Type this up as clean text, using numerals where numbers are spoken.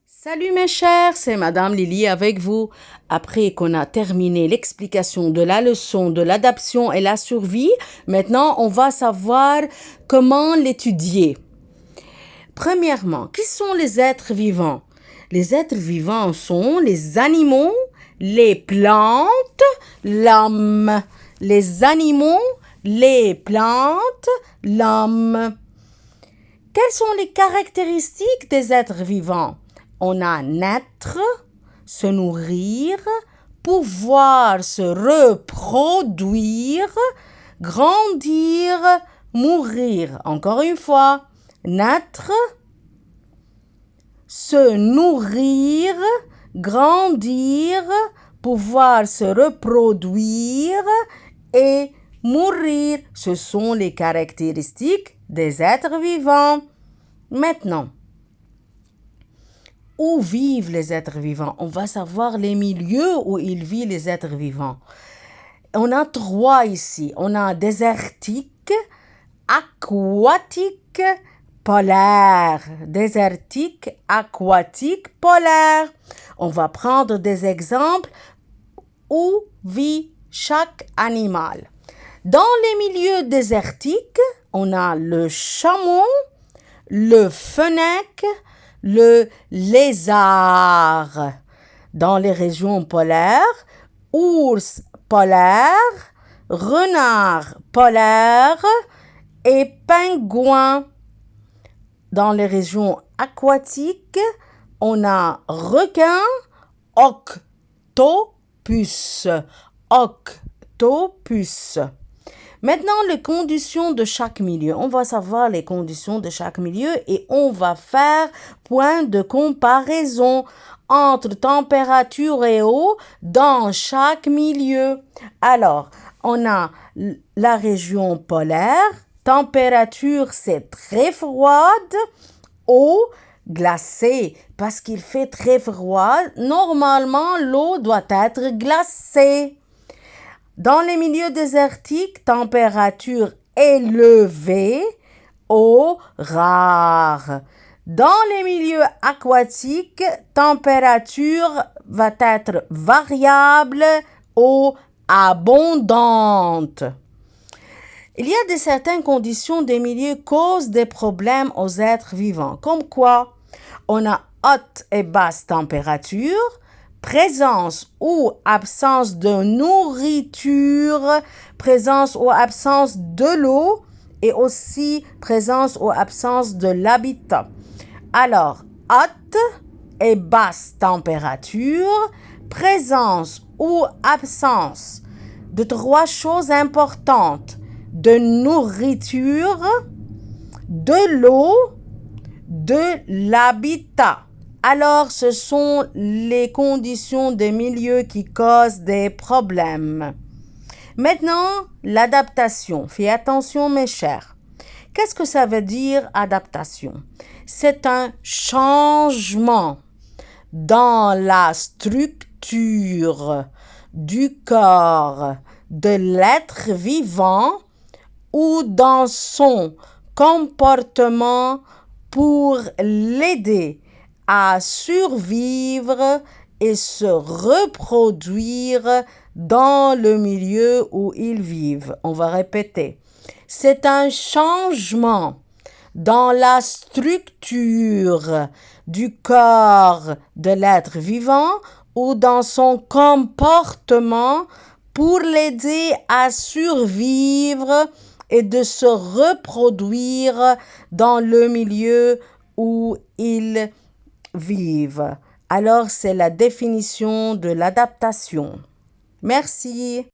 Salut mes chers, c'est Madame Lily avec vous. Après qu'on a terminé l'explication de la leçon de l'adaptation et la survie, maintenant on va savoir comment l'étudier. Premièrement, qui sont les êtres vivants? Les êtres vivants sont les animaux, les plantes, l'homme. Les animaux, les plantes, l'homme. Quelles sont les caractéristiques des êtres vivants? On a naître, se nourrir, pouvoir se reproduire, grandir, mourir. Encore une fois, naître, se nourrir, grandir, pouvoir se reproduire et mourir. Ce sont les caractéristiques des êtres vivants. Maintenant, où vivent les êtres vivants? On va savoir les milieux où ils vivent, les êtres vivants. On a trois ici. On a désertique, aquatique, polaire. Désertique, aquatique, polaire. On va prendre des exemples où vit chaque animal. Dans les milieux désertiques, on a le chameau, le fennec, le lézard. Dans les régions polaires, ours polaire, renard polaire et pingouin. Dans les régions aquatiques, on a requin, octopus. Octopus. Maintenant, les conditions de chaque milieu. On va savoir les conditions de chaque milieu et on va faire point de comparaison entre température et eau dans chaque milieu. Alors, on a la région polaire. Température, c'est très froide. Eau, glacée, parce qu'il fait très froid. Normalement, l'eau doit être glacée. Dans les milieux désertiques, température élevée, eau rare. Dans les milieux aquatiques, température va être variable, eau abondante. Il y a certaines conditions des milieux causent des problèmes aux êtres vivants. Comme quoi? On a haute et basse température, présence ou absence de nourriture, présence ou absence de l'eau et aussi présence ou absence de l'habitat. Alors, haute et basse température, présence ou absence de trois choses importantes: de nourriture, de l'eau, de l'habitat. Alors, ce sont les conditions des milieux qui causent des problèmes. Maintenant, l'adaptation. Faites attention, mes chers. Qu'est-ce que ça veut dire, adaptation? C'est un changement dans la structure du corps de l'être vivant ou dans son comportement pour l'aider à survivre et se reproduire dans le milieu où ils vivent. On va répéter. C'est un changement dans la structure du corps de l'être vivant ou dans son comportement pour l'aider à survivre et de se reproduire dans le milieu où ils vivent. Alors, c'est la définition de l'adaptation. Merci.